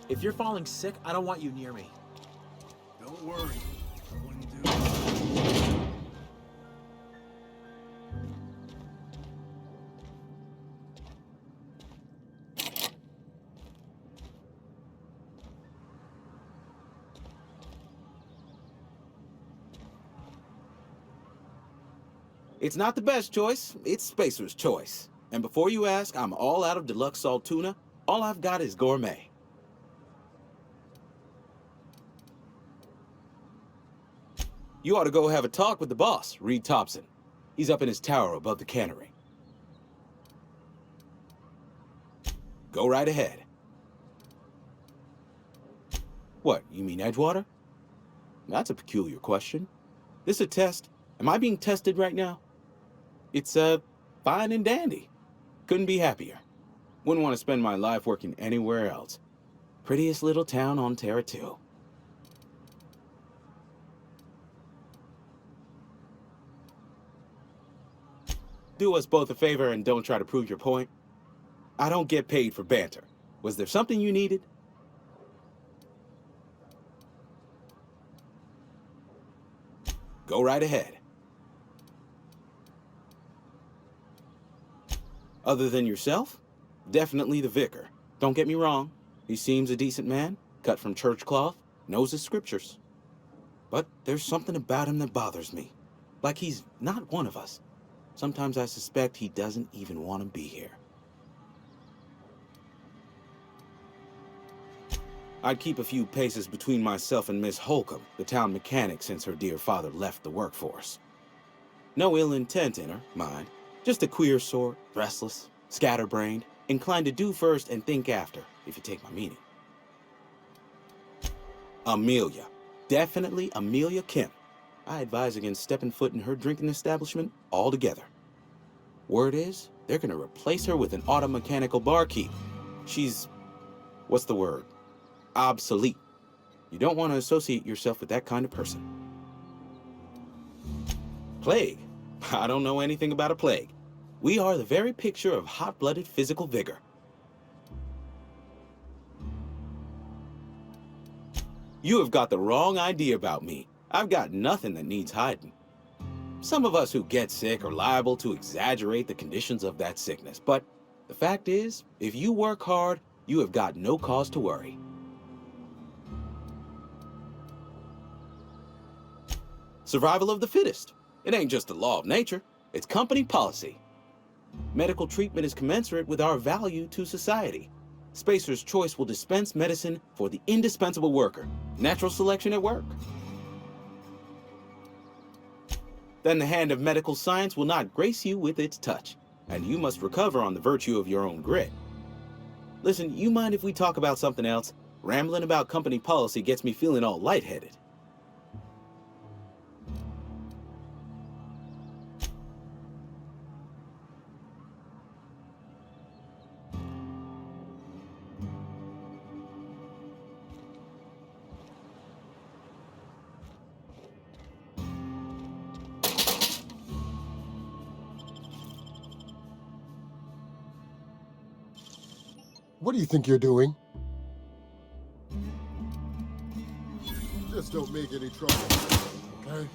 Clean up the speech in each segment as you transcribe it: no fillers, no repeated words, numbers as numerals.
If you're falling sick, I don't want you near me. Don't worry. I wouldn't do it. It's not the best choice, it's Spacer's choice. And before you ask, I'm all out of deluxe salt tuna. All I've got is gourmet. You ought to go have a talk with the boss, Reed Thompson. He's up in his tower above the cannery. Go right ahead. What, you mean Edgewater? That's a peculiar question. This a test? Am I being tested right now? It's, fine and dandy. Couldn't be happier. Wouldn't want to spend my life working anywhere else. Prettiest little town on Terra, too. Do us both a favor and don't try to prove your point. I don't get paid for banter. Was there something you needed? Go right ahead. Other than yourself? Definitely the vicar. Don't get me wrong. He seems a decent man, cut from church cloth, knows his scriptures. But there's something about him that bothers me. Like he's not one of us. Sometimes I suspect he doesn't even want to be here. I'd keep a few paces between myself and Miss Holcomb, the town mechanic, since her dear father left the workforce. No ill intent in her, mind. Just a queer sort, restless, scatterbrained, inclined to do first and think after, if you take my meaning. Amelia. Definitely Amelia Kim. I advise against stepping foot in her drinking establishment altogether. Word is, they're gonna replace her with an auto-mechanical barkeep. She's... what's the word? Obsolete. You don't want to associate yourself with that kind of person. Plague? I don't know anything about a plague. We are the very picture of hot-blooded physical vigor. You have got the wrong idea about me. I've got nothing that needs hiding. Some of us who get sick are liable to exaggerate the conditions of that sickness, but the fact is, if you work hard, you have got no cause to worry. Survival of the fittest. It ain't just a law of nature, it's company policy. Medical treatment is commensurate with our value to society. Spacer's Choice will dispense medicine for the indispensable worker. Natural selection at work. Then the hand of medical science will not grace you with its touch, and you must recover on the virtue of your own grit. Listen, you mind if we talk about something else? Rambling about company policy gets me feeling all lightheaded. What do you think you're doing? Just don't make any trouble, okay?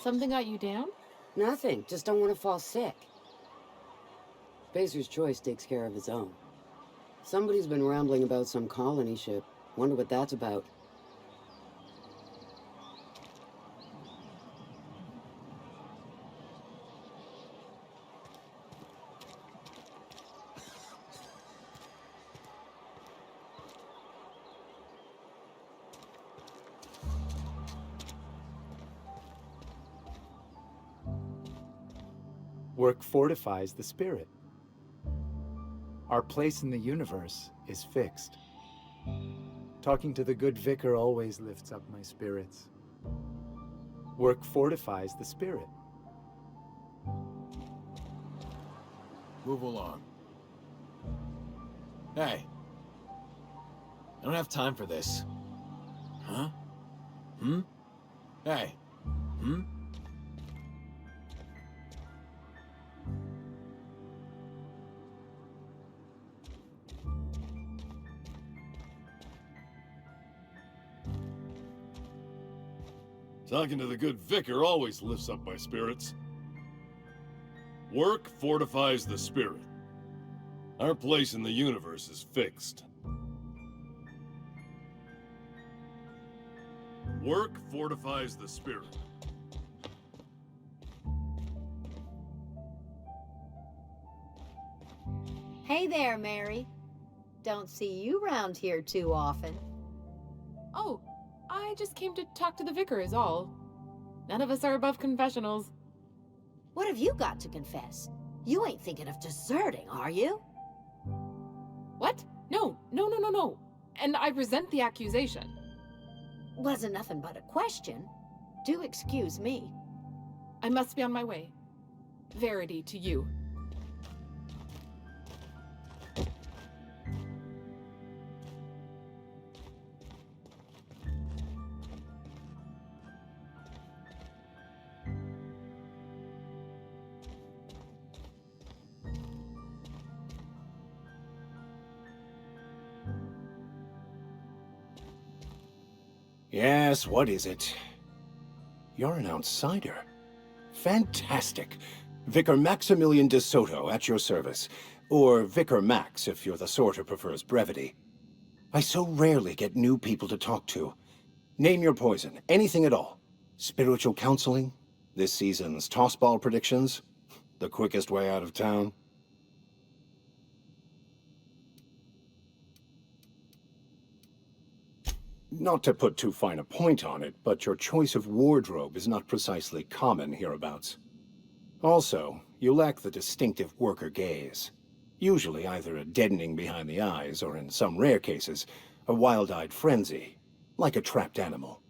Something got you down? Nothing. Just don't want to fall sick. Spacer's Choice takes care of his own. Somebody's been rambling about some colony ship. Wonder what that's about. Work fortifies the spirit. Our place in the universe is fixed. Talking to the good vicar always lifts up my spirits. Work fortifies the spirit. Move along. Hey. I don't have time for this. Huh? Hmm? Hey. Hmm? Talking to the good vicar always lifts up my spirits. Work fortifies the spirit. Our place in the universe is fixed. Work fortifies the spirit. Hey there, Mary. Don't see you round here too often. Oh, I just came to talk to the vicar is all. None of us are above confessionals. What have you got to confess? You ain't thinking of deserting, are you? What? No. And I resent the accusation. Wasn't nothing but a question. Do excuse me. I must be on my way. Verity to you. Yes, what is it? You're an outsider. Fantastic. Vicar Maximilian de Soto, at your service. Or Vicar Max, if you're the sort who prefers brevity. I so rarely get new people to talk to. Name your poison, anything at all. Spiritual counseling? This season's tossball predictions? The quickest way out of town? Not to put too fine a point on it, but your choice of wardrobe is not precisely common hereabouts. Also, you lack the distinctive worker gaze. Usually either a deadening behind the eyes, or in some rare cases, a wild-eyed frenzy, like a trapped animal.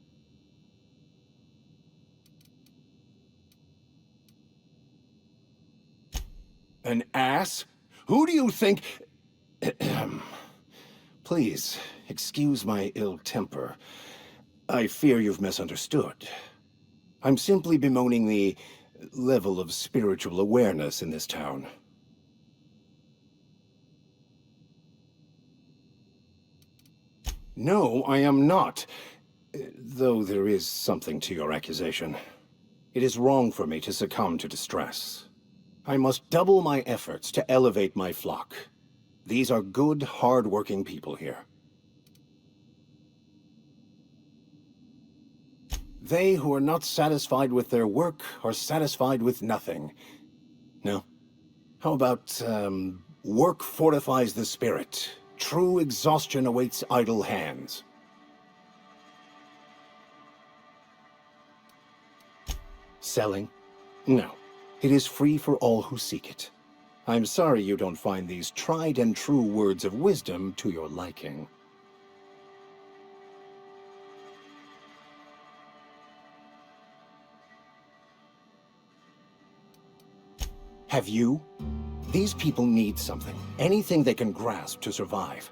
An ass? Who do you think... Please, excuse my ill temper. I fear you've misunderstood. I'm simply bemoaning the level of spiritual awareness in this town. No, I am not. Though there is something to your accusation. It is wrong for me to succumb to distress. I must double my efforts to elevate my flock. These are good, hard-working people here. They who are not satisfied with their work are satisfied with nothing. No. How about, work fortifies the spirit. True exhaustion awaits idle hands. Selling? No. It is free for all who seek it. I'm sorry you don't find these tried and true words of wisdom to your liking. Have you? These people need something, anything they can grasp to survive.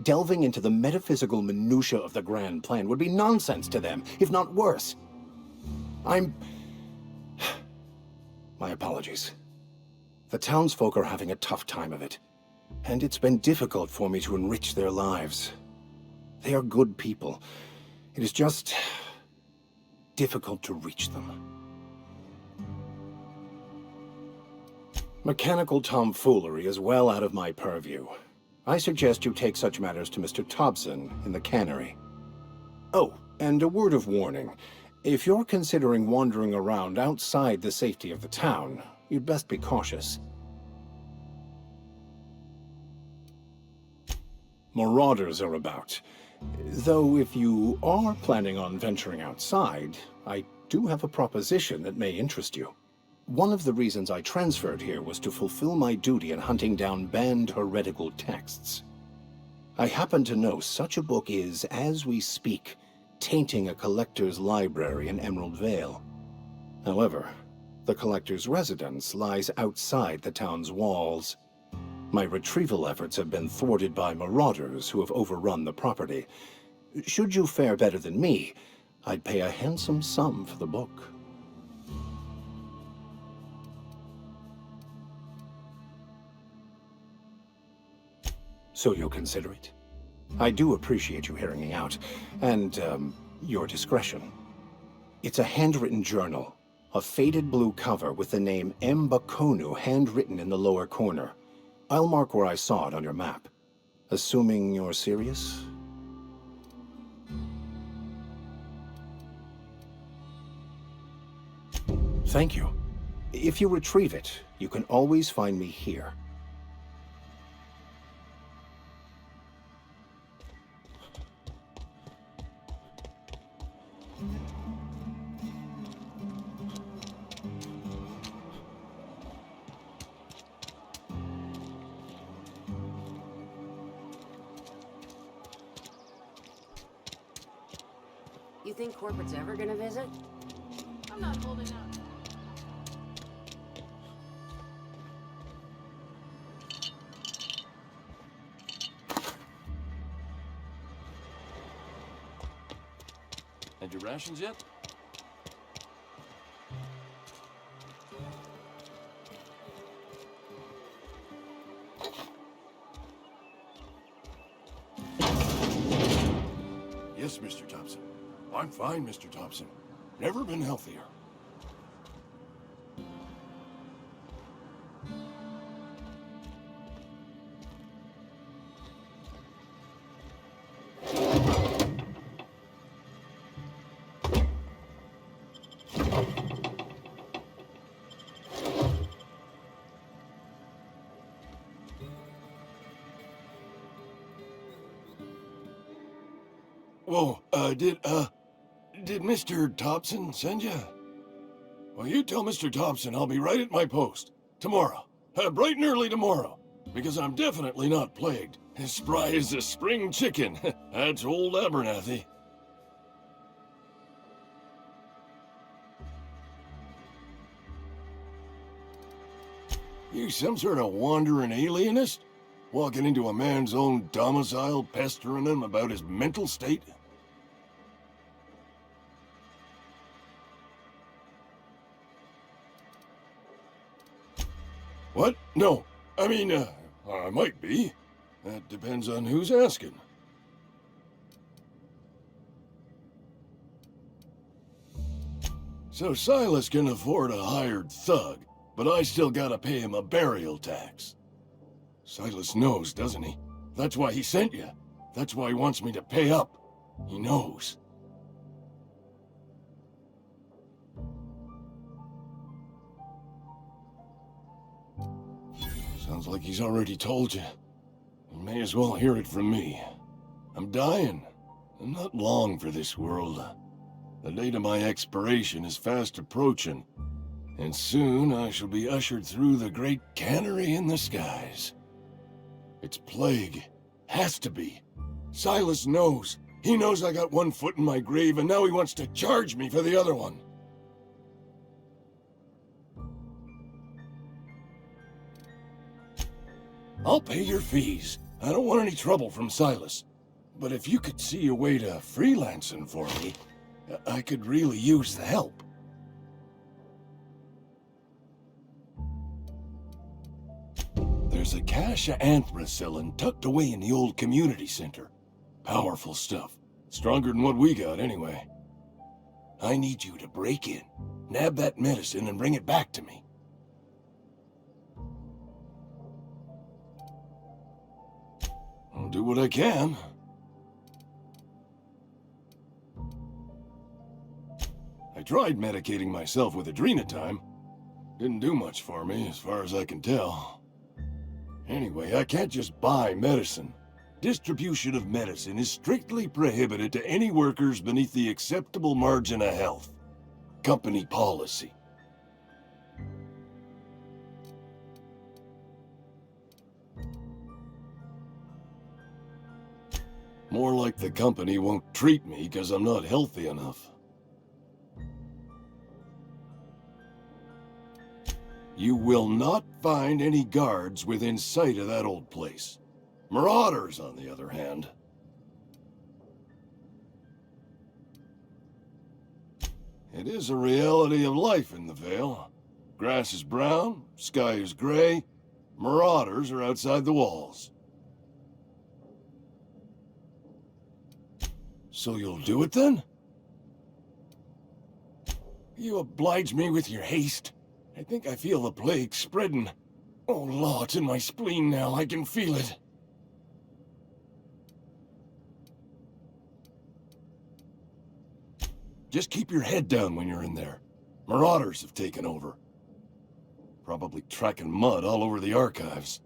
Delving into the metaphysical minutiae of the grand plan would be nonsense to them, if not worse. My apologies. The townsfolk are having a tough time of it, and it's been difficult for me to enrich their lives. They are good people. It is just difficult to reach them. Mechanical tomfoolery is well out of my purview. I suggest you take such matters to Mr. Thompson in the cannery. Oh, and a word of warning. If you're considering wandering around outside the safety of the town, you'd best be cautious. Marauders are about. Though if you are planning on venturing outside, I do have a proposition that may interest you. One of the reasons I transferred here was to fulfill my duty in hunting down banned heretical texts. I happen to know such a book is, as we speak, tainting a collector's library in Emerald Vale. However, the collector's residence lies outside the town's walls. My retrieval efforts have been thwarted by marauders who have overrun the property. Should you fare better than me, I'd pay a handsome sum for the book. So you'll consider it? I do appreciate you hearing me out, and, your discretion. It's a handwritten journal, a faded blue cover with the name M. Bakonu handwritten in the lower corner. I'll mark where I saw it on your map. Assuming you're serious? Thank you. If you retrieve it, you can always find me here. You think corporate's ever gonna visit? I'm not holding out. Had your rations yet? Yes, Mr. Thompson. I'm fine, Mr. Thompson. Never been healthier. Whoa, did Mr. Thompson send you? Well, you tell Mr. Thompson I'll be right at my post. Tomorrow. Bright and early tomorrow. Because I'm definitely not plagued. As spry as a spring chicken. That's old Abernathy. You some sort of wandering alienist? Walking into a man's own domicile, pestering him about his mental state? What? No. I mean, I might be. That depends on who's asking. So Silas can afford a hired thug, but I still gotta pay him a burial tax. Silas knows, doesn't he? That's why he sent you. That's why he wants me to pay up. He knows. Sounds like he's already told you. You may as well hear it from me. I'm dying. I'm not long for this world. The date of my expiration is fast approaching, and soon I shall be ushered through the great cannery in the skies. It's plague. Has to be. Silas knows. He knows I got one foot in my grave, and now he wants to charge me for the other one. I'll pay your fees. I don't want any trouble from Silas. But if you could see a way to freelancing for me, I could really use the help. There's a cache of anthracillin tucked away in the old community center. Powerful stuff. Stronger than what we got, anyway. I need you to break in, nab that medicine, and bring it back to me. I'll do what I can. I tried medicating myself with adrenatime. Didn't do much for me, as far as I can tell. Anyway, I can't just buy medicine. Distribution of medicine is strictly prohibited to any workers beneath the acceptable margin of health. Company policy. More like the company won't treat me because I'm not healthy enough. You will not find any guards within sight of that old place. Marauders, on the other hand. It is a reality of life in the Vale. Grass is brown, sky is gray, marauders are outside the walls. So you'll do it then? You oblige me with your haste. I think I feel the plague spreading. Oh, Law, it's in my spleen now. I can feel it. Just keep your head down when you're in there. Marauders have taken over. Probably tracking mud all over the archives.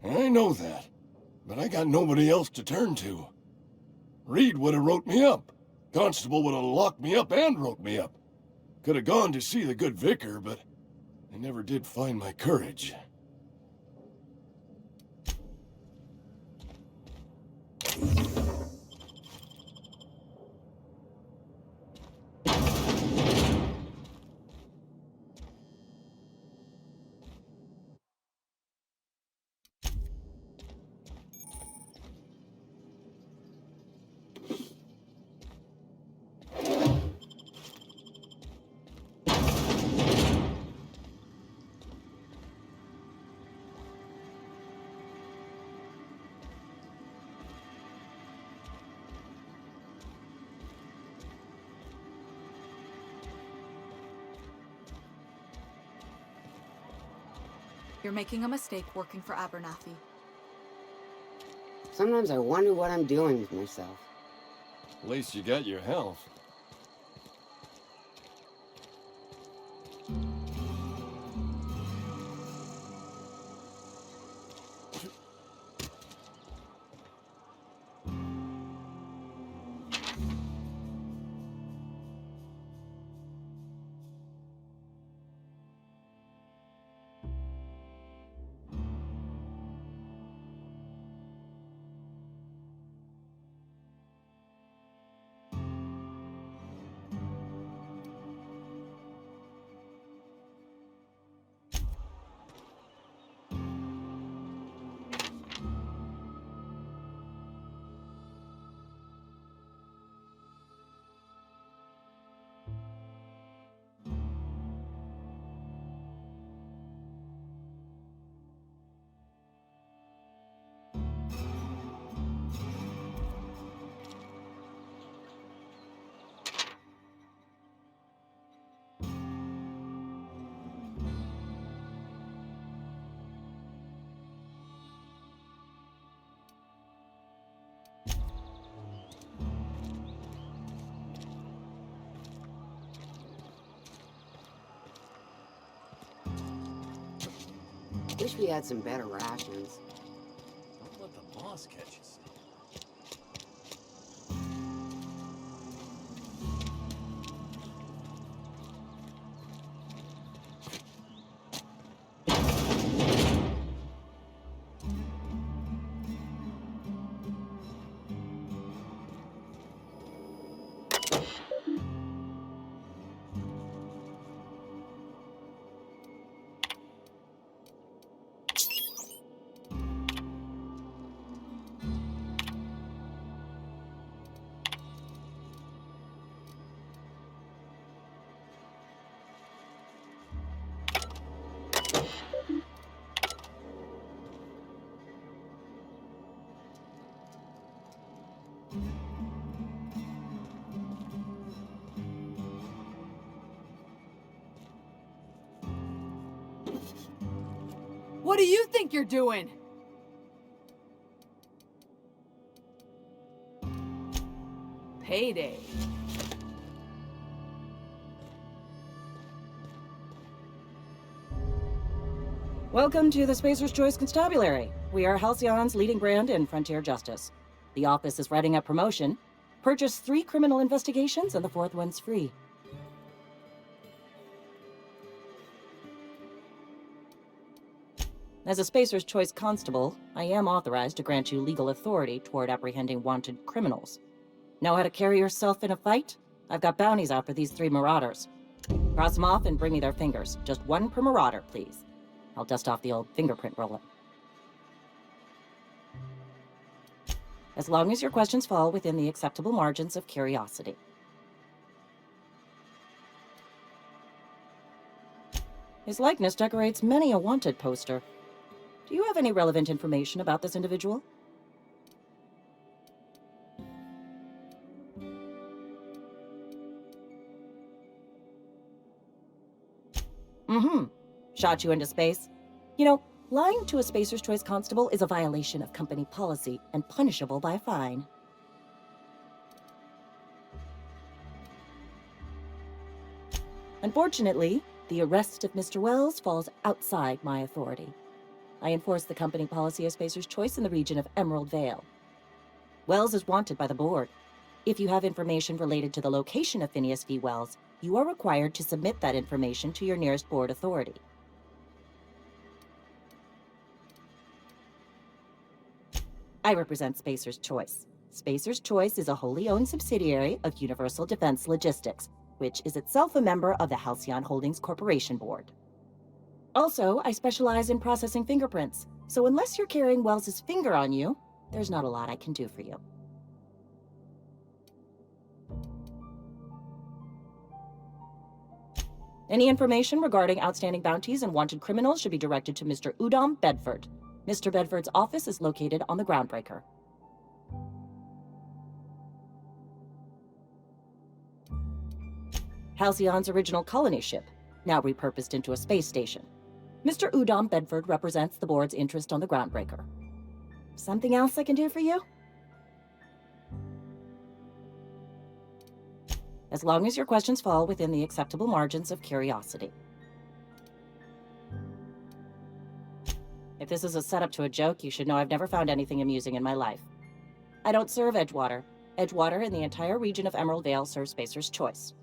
I know that, but I got nobody else to turn to. Reed would have wrote me up. Constable would have locked me up and wrote me up. Could have gone to see the good vicar, but I never did find my courage. You're making a mistake working for Abernathy. Sometimes I wonder what I'm doing with myself. At least you got your health. Wish we had some better rations. Don't let the boss catch us. What do you think you're doing? Payday. Welcome to the Spacer's Choice Constabulary. We are Halcyon's leading brand in frontier justice. The office is writing up promotion. Purchase 3 criminal investigations and the 4th one's free. As a Spacer's Choice Constable, I am authorized to grant you legal authority toward apprehending wanted criminals. Know how to carry yourself in a fight? I've got bounties out for these 3 marauders. Cross them off and bring me their fingers. Just 1 per marauder, please. I'll dust off the old fingerprint roller. As long as your questions fall within the acceptable margins of curiosity. His likeness decorates many a wanted poster. Do you have any relevant information about this individual? Shot you into space? You know, lying to a Spacer's Choice Constable is a violation of company policy and punishable by a fine. Unfortunately, the arrest of Mr. Wells falls outside my authority. I enforce the company policy of Spacer's Choice in the region of Emerald Vale. Wells is wanted by the board. If you have information related to the location of Phineas V. Wells, you are required to submit that information to your nearest board authority. I represent Spacer's Choice. Spacer's Choice is a wholly owned subsidiary of Universal Defense Logistics, which is itself a member of the Halcyon Holdings Corporation Board. Also, I specialize in processing fingerprints, so unless you're carrying Wells's finger on you, there's not a lot I can do for you. Any information regarding outstanding bounties and wanted criminals should be directed to Mr. Udom Bedford. Mr. Bedford's office is located on the Groundbreaker. Halcyon's original colony ship, now repurposed into a space station. Mr. Udom Bedford represents the board's interest on the Groundbreaker. Something else I can do for you? As long as your questions fall within the acceptable margins of curiosity. If this is a setup to a joke, you should know I've never found anything amusing in my life. I don't serve Edgewater. Edgewater and the entire region of Emerald Vale serves Spacer's Choice.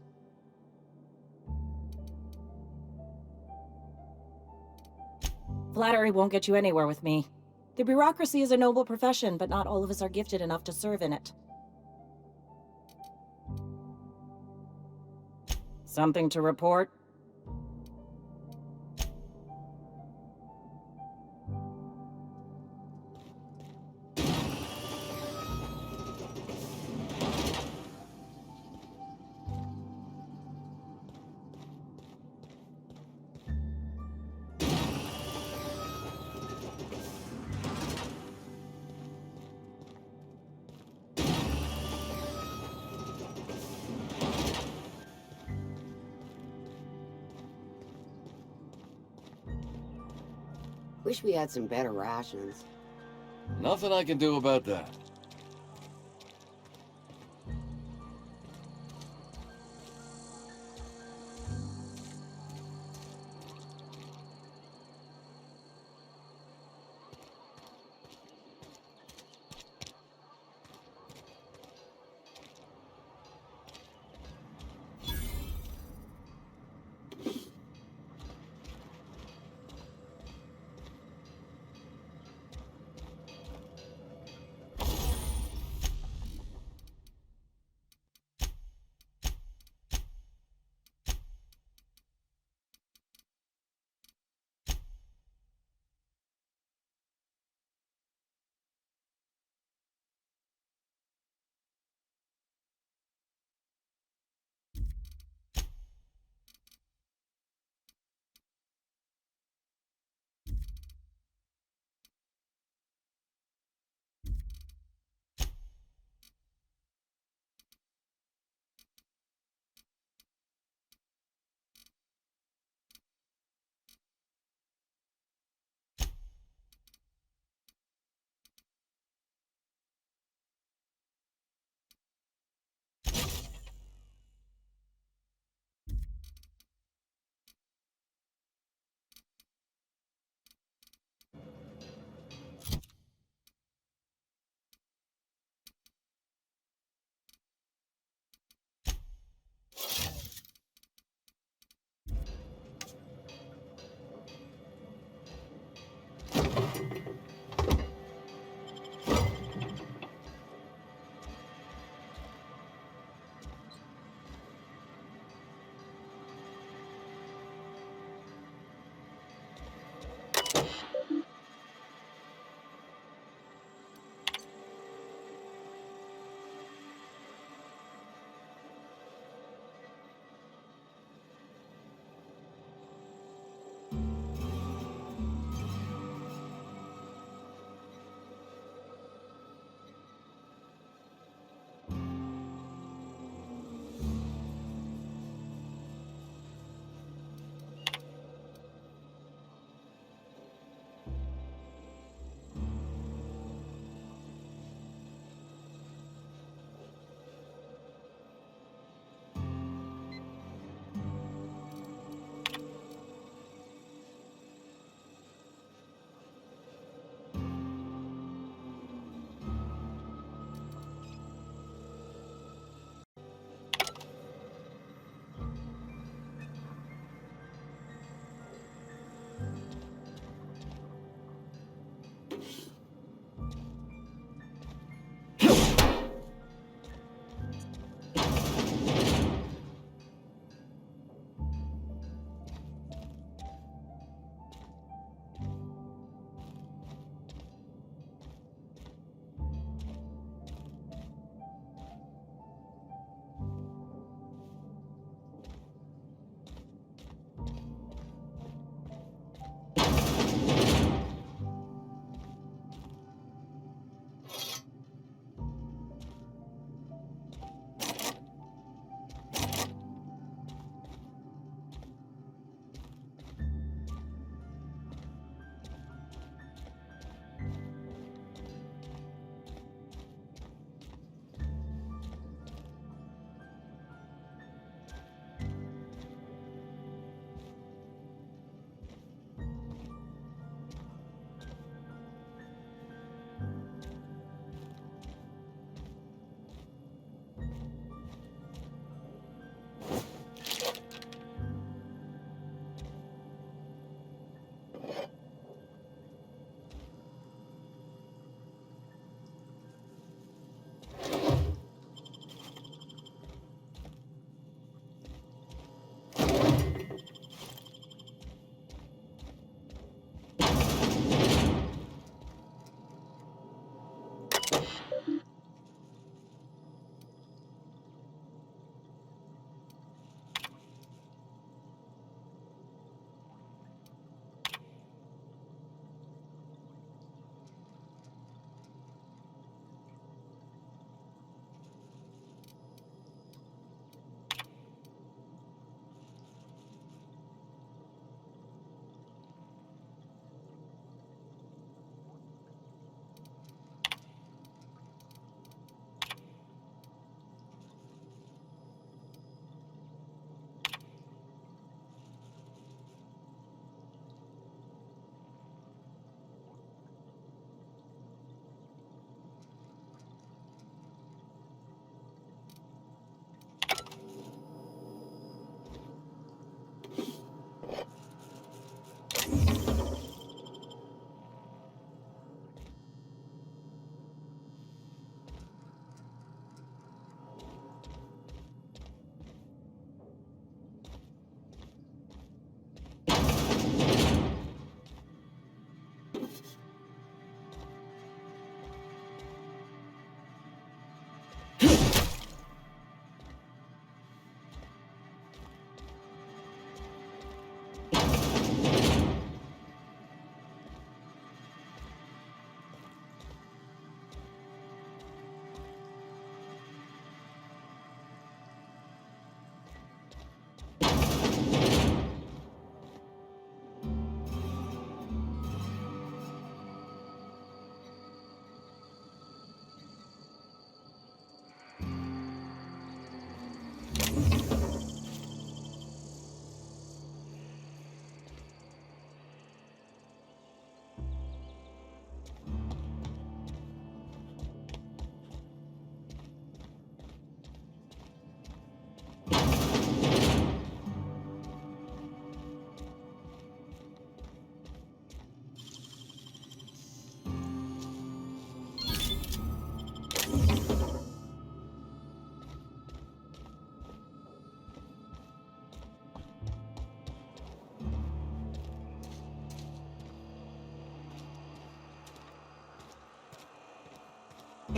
Flattery won't get you anywhere with me. The bureaucracy is a noble profession, but not all of us are gifted enough to serve in it. Something to report? Wish we had some better rations. Nothing I can do about that.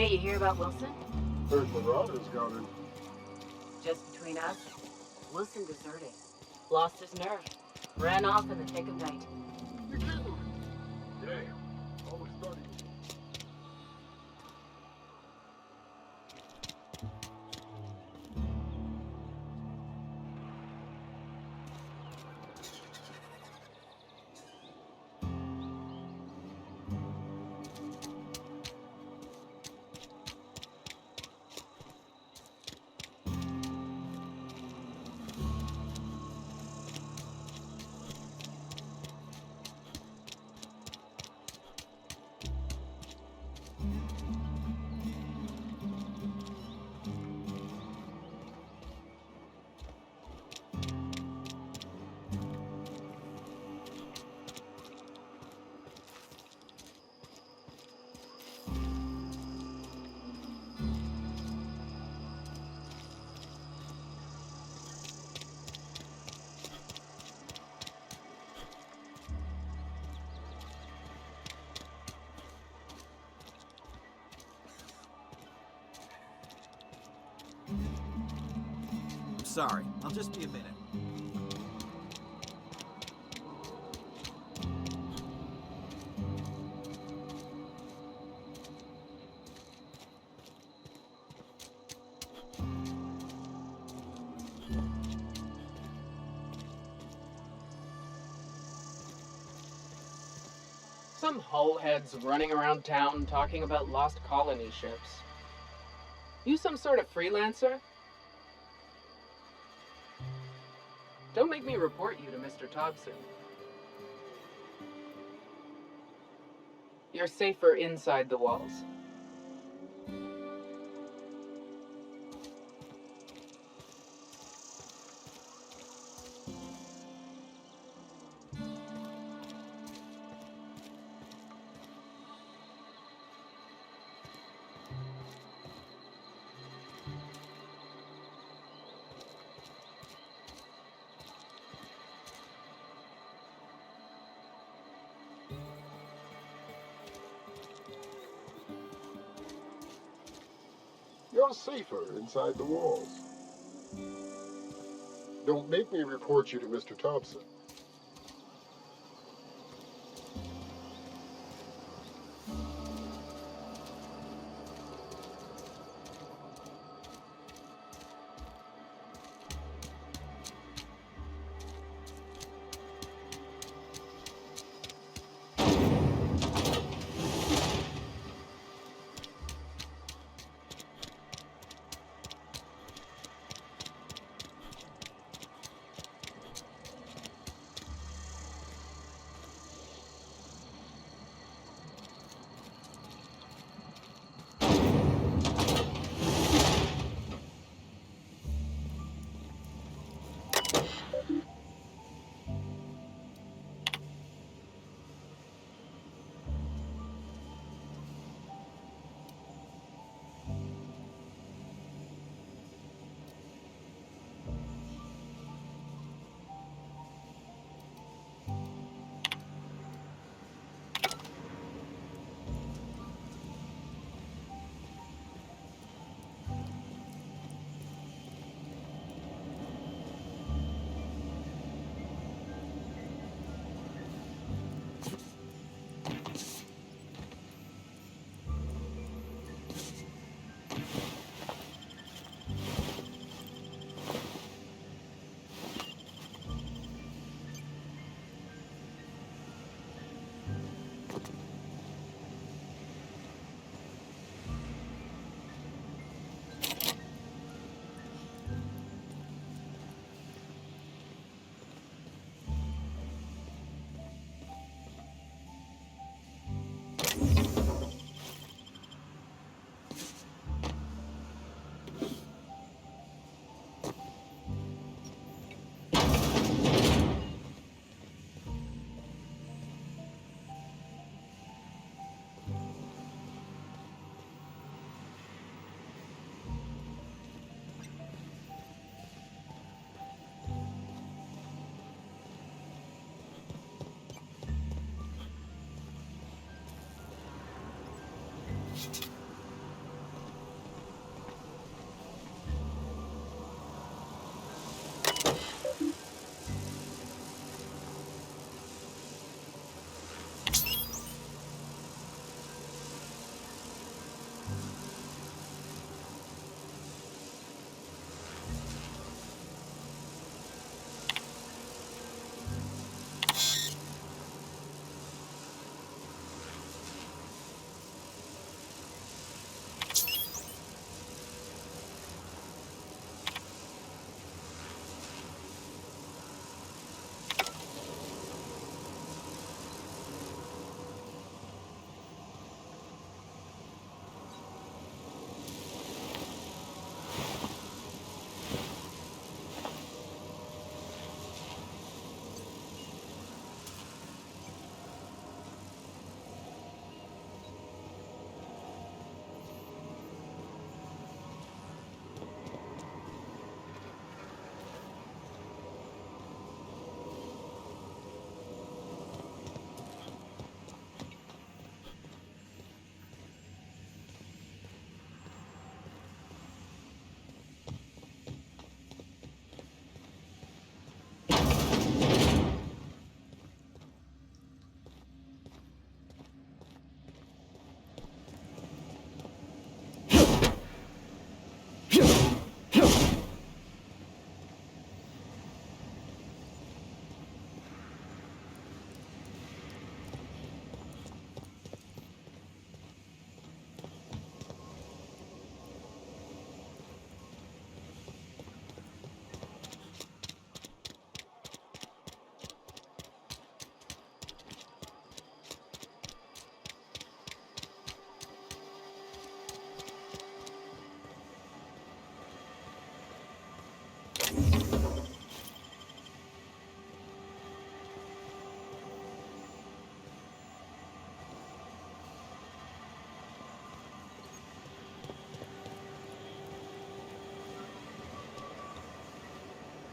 Hey, you hear about Wilson? Heard Marauders got him. Just between us, Wilson deserted. Lost his nerve. Ran off in the thick of night. You kidding me? Damn. Always thought he was. Sorry, I'll just be a minute. Some hullheads running around town talking about lost colony ships. You some sort of freelancer? Don't make me report you to Mr. Thompson. You're safer inside the walls. You're safer inside the walls. Don't make me report you to Mr. Thompson.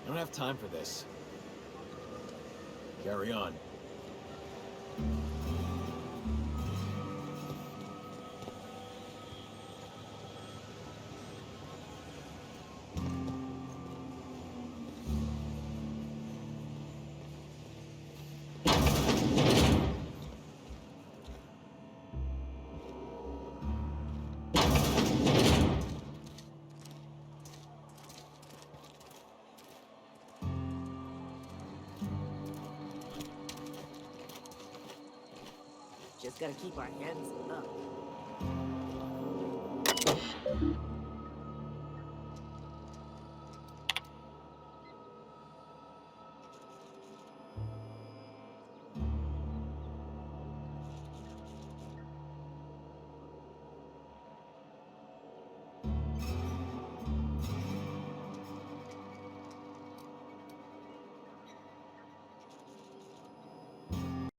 I don't have time for this. Carry on. Just gotta keep our heads up.